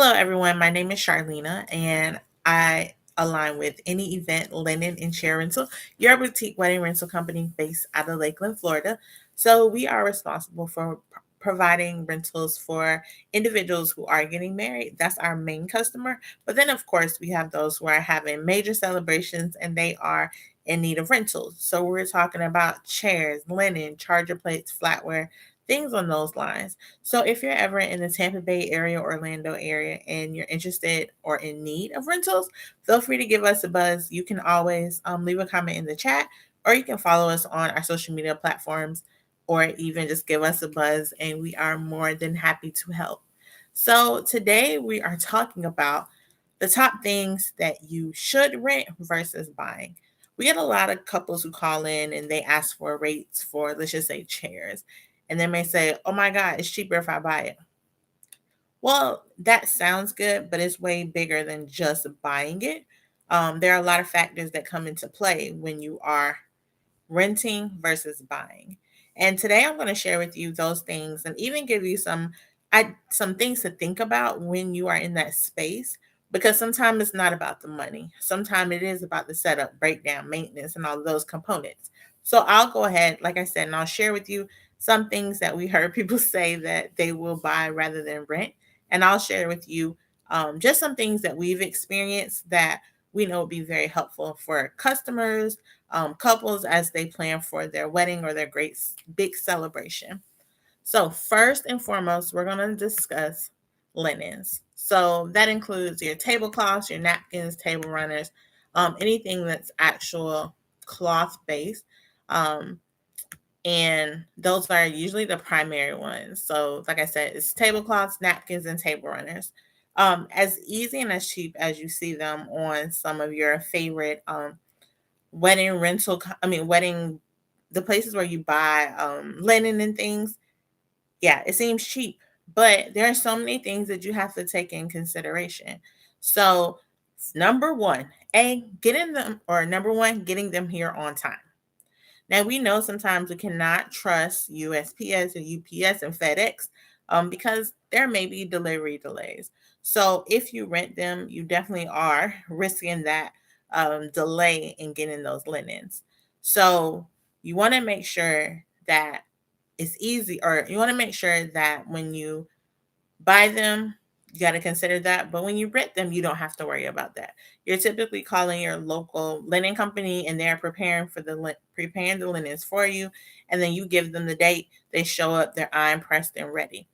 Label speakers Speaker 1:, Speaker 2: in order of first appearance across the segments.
Speaker 1: Hello, everyone. My name is Charlena, and I align with Any Event Linen and Chair Rental, your boutique wedding rental company based out of Lakeland, Florida. So, we are responsible for providing rentals for individuals who are getting married. That's our main customer. But then, of course, we have those who are having major celebrations and they are in need of rentals. So, we're talking about chairs, linen, charger plates, flatware, things on those lines. So if you're ever in the Tampa Bay area, Orlando area, and you're interested or in need of rentals, feel free to give us a buzz. You can always leave a comment in the chat, or you can follow us on our social media platforms, or even just give us a buzz, and we are more than happy to help. So today we are talking about the top things that you should rent versus buying. We get a lot of couples who call in and they ask for rates for, let's just say, chairs, and they may say, oh my God, it's cheaper if I buy it. Well, that sounds good, but it's way bigger than just buying it. There are a lot of factors that come into play when you are renting versus buying. And today I'm going to share with you those things and even give you some things to think about when you are in that space, because sometimes it's not about the money. Sometimes it is about the setup, breakdown, maintenance, and all of those components. So I'll go ahead, like I said, and I'll share with you some things that we heard people say that they will buy rather than rent. And I'll share with you just some things that we've experienced that we know will be very helpful for customers, couples as they plan for their wedding or their great big celebration. So, first and foremost, we're going to discuss linens. So, that includes your tablecloths, your napkins, table runners, anything that's actual cloth based. Um, and those are usually the primary ones. So, like I said, it's tablecloths, napkins, and table runners. As easy and as cheap as you see them on some of your favorite wedding rental I mean wedding the places where you buy linen and things. Yeah, it seems cheap, but there are so many things that you have to take in consideration. So number one, number one, getting them here on time. Now we know sometimes we cannot trust USPS or UPS and FedEx because there may be delivery delays. So if you rent them, you definitely are risking that delay in getting those linens. So you want to make sure that it's easy, or you want to make sure that when you buy them, you got to consider that. But when you rent them, you don't have to worry about that. You're typically calling your local linen company, and they're preparing the linens for you, and then you give them the date. They show up, they're iron pressed and ready.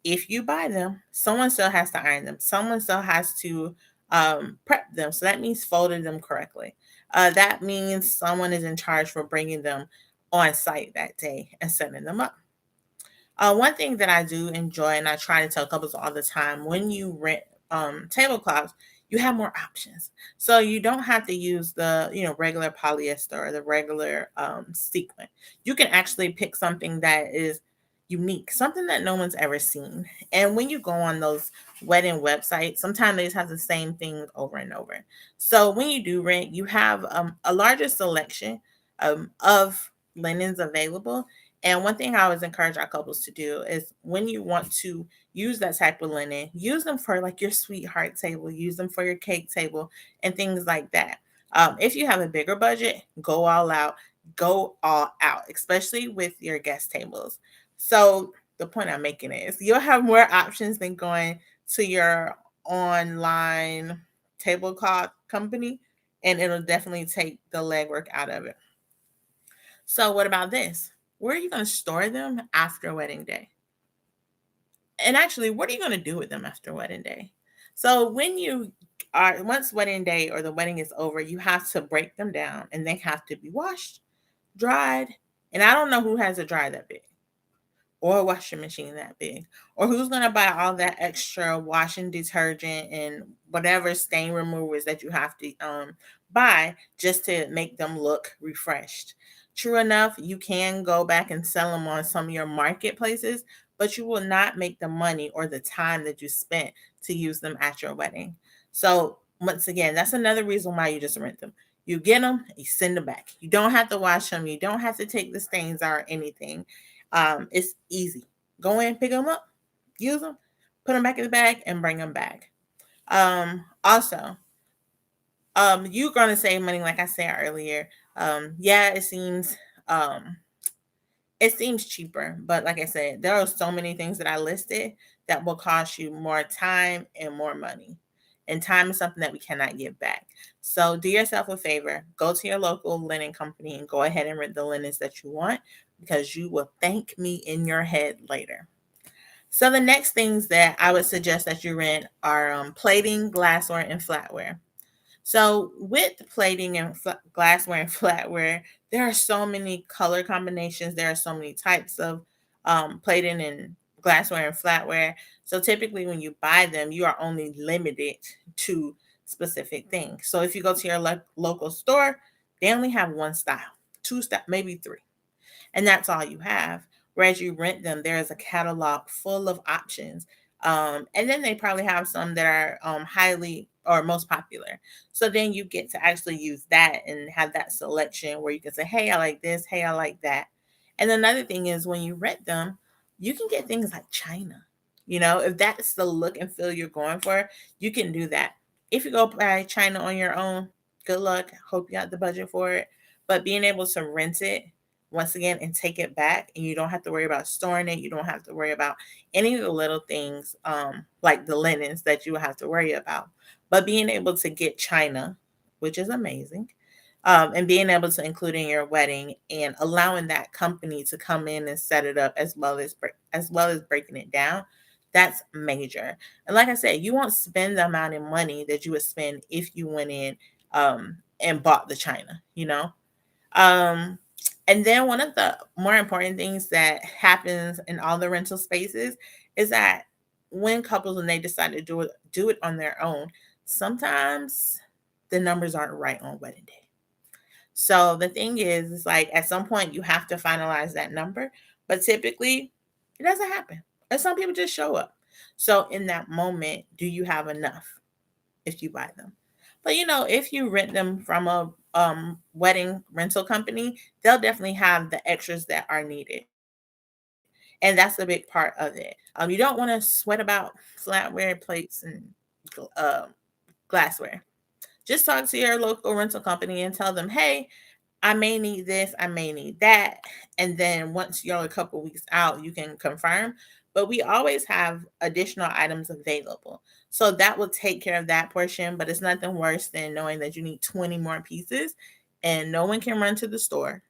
Speaker 1: If you buy them, someone still has to iron them. Someone still has to prep them. So that means folding them correctly. That means someone is in charge for bringing them on site that day and setting them up. One thing that I do enjoy, and I try to tell couples all the time, when you rent tablecloths, you have more options. So you don't have to use the regular polyester or the regular sequin. You can actually pick something that is unique, something that no one's ever seen. And when you go on those wedding websites, sometimes they just have the same thing over and over. So when you do rent, you have a larger selection of linens available. And one thing I always encourage our couples to do is when you want to use that type of linen, use them for like your sweetheart table, use them for your cake table, and things like that. If you have a bigger budget, go all out, especially with your guest tables. So the point I'm making is you'll have more options than going to your online tablecloth company, and it'll definitely take the legwork out of it. So, what about this? Where are you going to store them after wedding day? And actually, what are you going to do with them after wedding day? So, once wedding day or the wedding is over, you have to break them down and they have to be washed, dried. And I don't know who has a dryer that big or a washing machine that big, or who's going to buy all that extra washing detergent and whatever stain removers that you have to buy just to make them look refreshed. True enough, you can go back and sell them on some of your marketplaces, but you will not make the money or the time that you spent to use them at your wedding. So once again, that's another reason why you just rent them. You get them, you send them back. You don't have to wash them. You don't have to take the stains out or anything. It's easy. Go in, pick them up, use them, put them back in the bag and bring them back. Also, you're gonna save money, like I said earlier. Yeah, um it seems cheaper, but like I said, there are so many things that I listed that will cost you more time and more money. And time is something that we cannot give back. So do yourself a favor, go to your local linen company and go ahead and rent the linens that you want because you will thank me in your head later. So the next things that I would suggest that you rent are plating, glassware, and flatware. So with plating and glassware and flatware, there are so many color combinations. There are so many types of plating and glassware and flatware. So typically, when you buy them, you are only limited to specific things. So if you go to your local store, they only have one style, two style, maybe three, and that's all you have. Whereas you rent them, there is a catalog full of options. And then they probably have some that are highly or most popular. So then you get to actually use that and have that selection where you can say, hey, I like this. Hey, I like that. And another thing is when you rent them, you can get things like China. If that's the look and feel you're going for, you can do that. If you go buy China on your own, good luck. Hope you got the budget for it. But being able to rent it once again and take it back, and you don't have to worry about storing it, you don't have to worry about any of the little things like the linens that you have to worry about, but being able to get China, which is amazing, and being able to include in your wedding and allowing that company to come in and set it up as well as breaking it down, that's major. And like I said, you won't spend the amount of money that you would spend if you went in and bought the China. um, and then one of the more important things that happens in all the rental spaces is that when couples, when they decide to do it on their own, sometimes the numbers aren't right on wedding day. So the thing is like at some point you have to finalize that number, but typically it doesn't happen. And some people just show up. So in that moment, do you have enough if you buy them? But if you rent them from a wedding rental company, they'll definitely have the extras that are needed. And that's a big part of it. You don't want to sweat about flatware plates and uh, glassware. Just talk to your local rental company and tell them, hey, I may need this, I may need that. And then once you're a couple weeks out, you can confirm. But we always have additional items available. So that will take care of that portion. But it's nothing worse than knowing that you need 20 more pieces and no one can run to the store,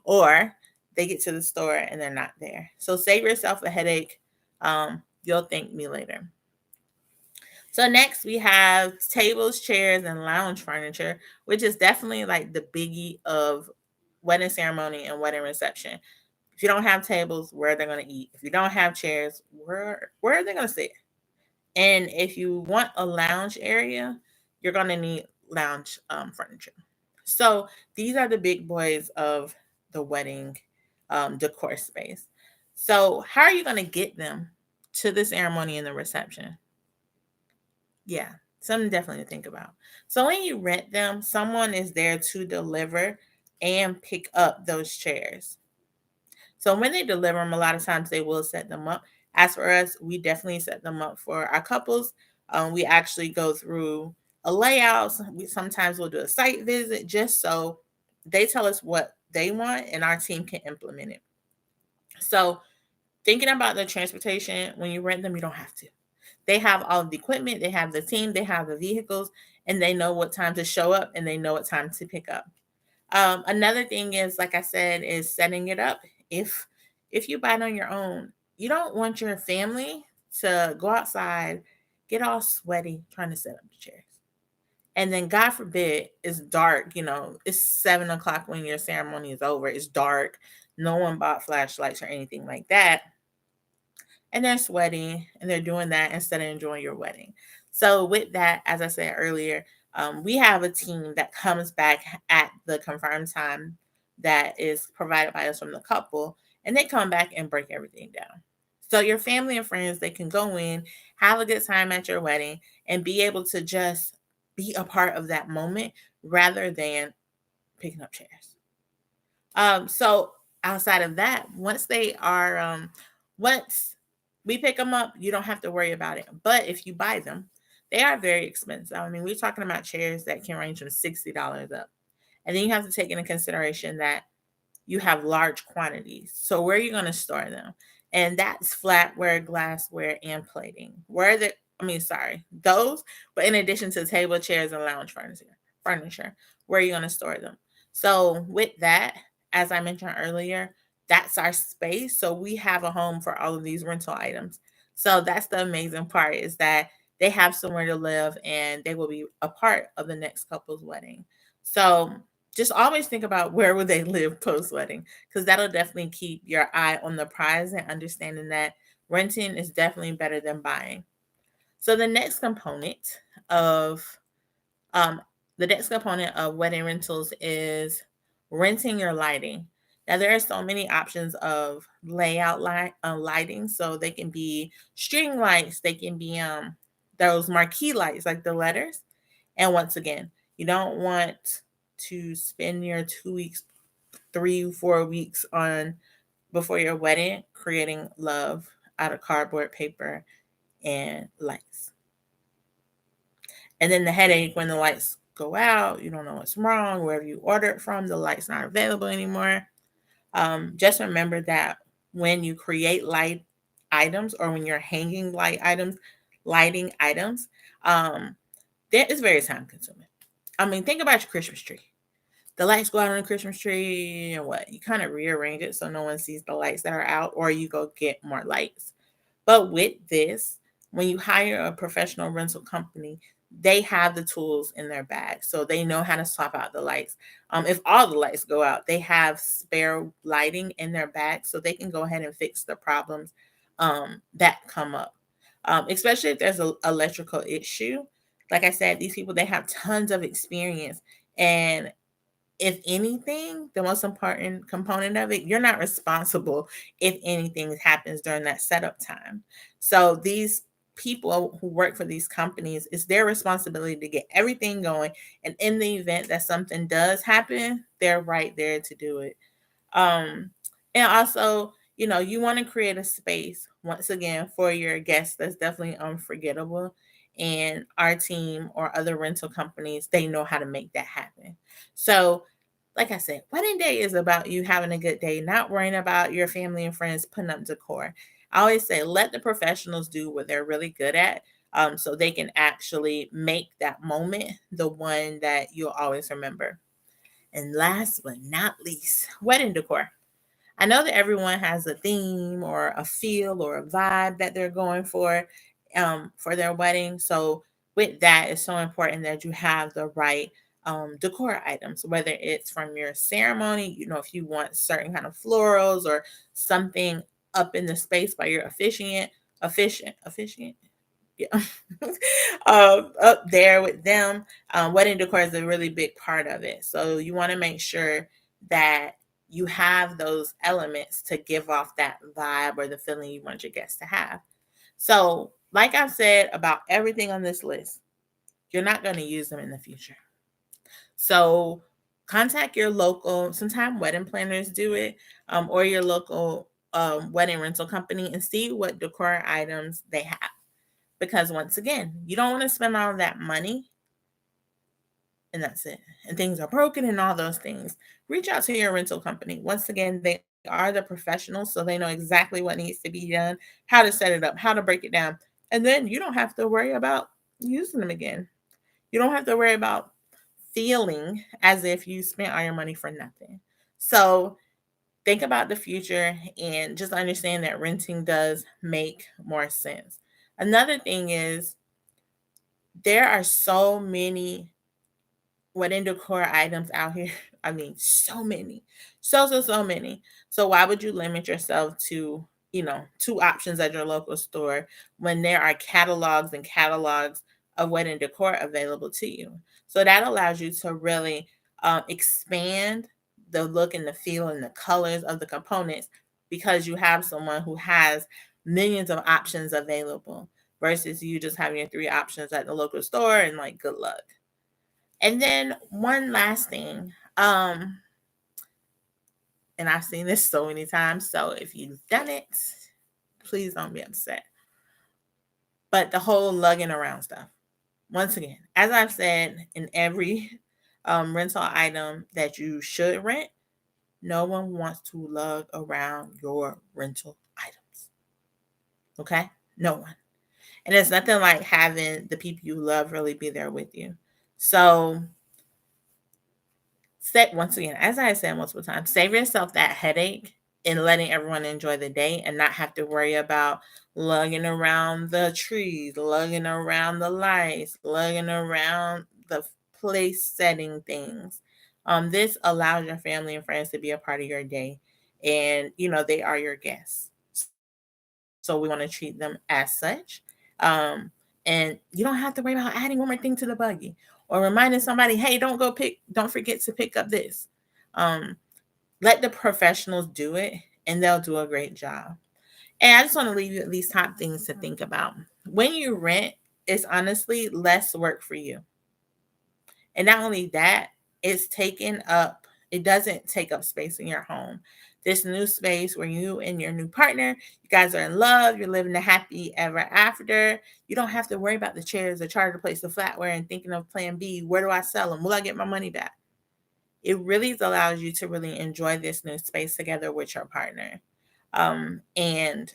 Speaker 1: or they get to the store and they're not there. So save yourself a headache. You'll thank me later. So next we have tables, chairs, and lounge furniture, which is definitely like the biggie of wedding ceremony and wedding reception. If you don't have tables, where are they going to eat? If you don't have chairs, where are they going to sit? And if you want a lounge area, you're going to need lounge furniture. So these are the big boys of the wedding decor space. So how are you going to get them to the ceremony and the reception? Yeah, something definitely to think about. So when you rent them, someone is there to deliver and pick up those chairs. So when they deliver them, a lot of times they will set them up. As for us, we definitely set them up for our couples. We actually go through a layout. We sometimes will do a site visit just so they tell us what they want and our team can implement it. So thinking about the transportation, when you rent them, you don't have to. They have all the equipment, they have the team, they have the vehicles, and they know what time to show up and they know what time to pick up. Another thing is, like I said, is setting it up. If you buy it on your own, you don't want your family to go outside, get all sweaty trying to set up the chairs. And then God forbid it's dark, it's 7 o'clock when your ceremony is over. It's dark. No one bought flashlights or anything like that, and they're sweating and they're doing that instead of enjoying your wedding. So, with that, as I said earlier, we have a team that comes back at the confirmed time that is provided by us from the couple, and they come back and break everything down. So, your family and friends, they can go in, have a good time at your wedding, and be able to just be a part of that moment rather than picking up chairs. So outside of that, once We pick them up, you don't have to worry about it. But if you buy them, they are very expensive. I mean, we're talking about chairs that can range from $60 up. And then you have to take into consideration that you have large quantities. So where are you going to store them? And that's flatware, glassware, and plating. Where are the I mean, sorry, those, but in addition to table, chairs, and lounge furniture, where are you going to store them? So with that, as I mentioned earlier, that's our space. So we have a home for all of these rental items. So that's the amazing part is that they have somewhere to live and they will be a part of the next couple's wedding. So just always think about where would they live post wedding because that'll definitely keep your eye on the prize and understanding that renting is definitely better than buying. So of um, the next component of wedding rentals is renting your lighting. Now there are so many options of lighting, so they can be string lights, they can be those marquee lights like the letters. And once again, you don't want to spend your 2 weeks, 3, 4 weeks on before your wedding creating love out of cardboard paper and lights. And then the headache when the lights go out, you don't know what's wrong, wherever you ordered from, the light's not available anymore. Just remember that when you create light items or when you're hanging lighting items, um, that is very time consuming. I mean, think about your Christmas tree. The lights go out on the Christmas tree, and what? You kind of rearrange it so no one sees the lights that are out, or you go get more lights. But with this, when you hire a professional rental company, they have the tools in their bag. So they know how to swap out the lights. If all the lights go out, they have spare lighting in their bag so they can go ahead and fix the problems that come up. Especially if there's an electrical issue. Like I said, these people, they have tons of experience. And if anything, the most important component of it, you're not responsible if anything happens during that setup time. So these people who work for these companies, it's their responsibility to get everything going. And in the event that something does happen, they're right there to do it. Um, and also, you want to create a space once again for your guests that's definitely unforgettable. And our team or other rental companies, they know how to make that happen. So, like I said, wedding day is about you having a good day, not worrying about your family and friends putting up decor. I always say, let the professionals do what they're really good at, so they can actually make that moment the one that you'll always remember. And last but not least, wedding decor. I know that everyone has a theme or a feel or a vibe that they're going for their wedding. So with that, it's so important that you have the right decor items, whether it's from your ceremony, if you want certain kind of florals or something up in the space by your officiant, yeah, up there with them. Wedding decor is a really big part of it. So you want to make sure that you have those elements to give off that vibe or the feeling you want your guests to have. So, like I've said about everything on this list, you're not going to use them in the future. So, contact your local, sometimes wedding planners do it, or your local wedding rental company and see what decor items they have. Because once again, you don't want to spend all of that money and that's it. And things are broken and all those things. Reach out to your rental company. Once again, they are the professionals, so they know exactly what needs to be done, how to set it up, how to break it down. And then you don't have to worry about using them again. You don't have to worry about feeling as if you spent all your money for nothing. So think about the future and just understand that renting does make more sense. Another thing is there are so many wedding decor items out here. I mean, so many. So many. So why would you limit yourself to, two options at your local store when there are catalogs and catalogs of wedding decor available to you? So that allows you to really expand the look and the feel and the colors of the components because you have someone who has millions of options available versus you just having your three options at the local store and like good luck. And then one last thing, and I've seen this so many times. So if you've done it, Please don't be upset. But the whole lugging around stuff. Once again, as I've said in every rental item that you should rent, no one wants to lug around your rental items. Okay? No one. And it's nothing like having the people you love really be there with you. So, once again, as I said multiple times, save yourself that headache in letting everyone enjoy the day and not have to worry about lugging around the trees, lugging around the lights, lugging around the place setting things. This allows your family and friends to be a part of your day, and they are your guests. So we want to treat them as such. Um, and you don't have to worry about adding one more thing to the buggy or reminding somebody, hey, don't forget to pick up this. Um, let the professionals do it and they'll do a great job. And I just want to leave you with these top things to think about. When you rent, it's honestly less work for you. And not only that, it doesn't take up space in your home. This new space where you and your new partner, you guys are in love, you're living a happy ever after. You don't have to worry about the chairs, the charger plates, the flatware, and thinking of plan B. Where do I sell them? Will I get my money back? It really allows you to really enjoy this new space together with your partner. And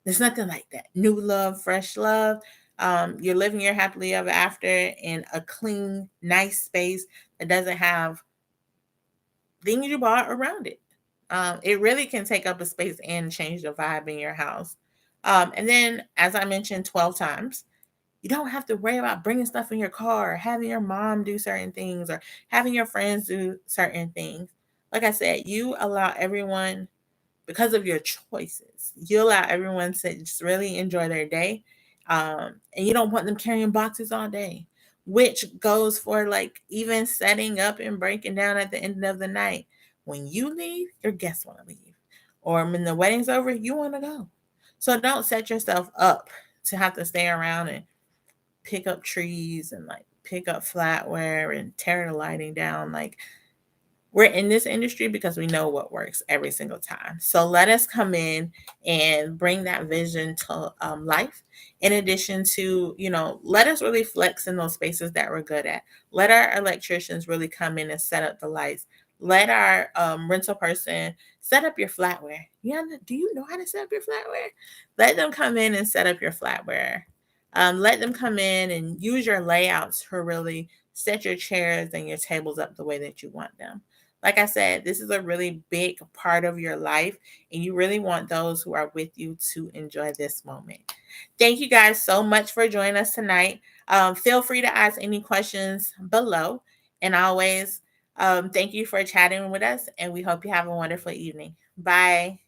Speaker 1: there's nothing like that. New love, fresh love. You're living your happily ever after in a clean, nice space that doesn't have things you bought around it. It really can take up a space and change the vibe in your house. And then, as I mentioned 12 times, you don't have to worry about bringing stuff in your car, or having your mom do certain things, or having your friends do certain things. Like I said, you allow everyone, because of your choices, you allow everyone to just really enjoy their day. And you don't want them carrying boxes all day, which goes for like even setting up and breaking down at the end of the night. When you leave, your guests want to leave. Or when the wedding's over, you want to go. So don't set yourself up to have to stay around and pick up trees and like pick up flatware and tear the lighting down. Like, we're in this industry because we know what works every single time. So let us come in and bring that vision to life. In addition to, let us really flex in those spaces that we're good at. Let our electricians really come in and set up the lights. Let our rental person set up your flatware. Yeah, do you know how to set up your flatware? Let them come in and set up your flatware. Let them come in and use your layouts to really set your chairs and your tables up the way that you want them. Like I said, this is a really big part of your life, and you really want those who are with you to enjoy this moment. Thank you guys so much for joining us tonight. Feel free to ask any questions below. And always, thank you for chatting with us, and we hope you have a wonderful evening. Bye.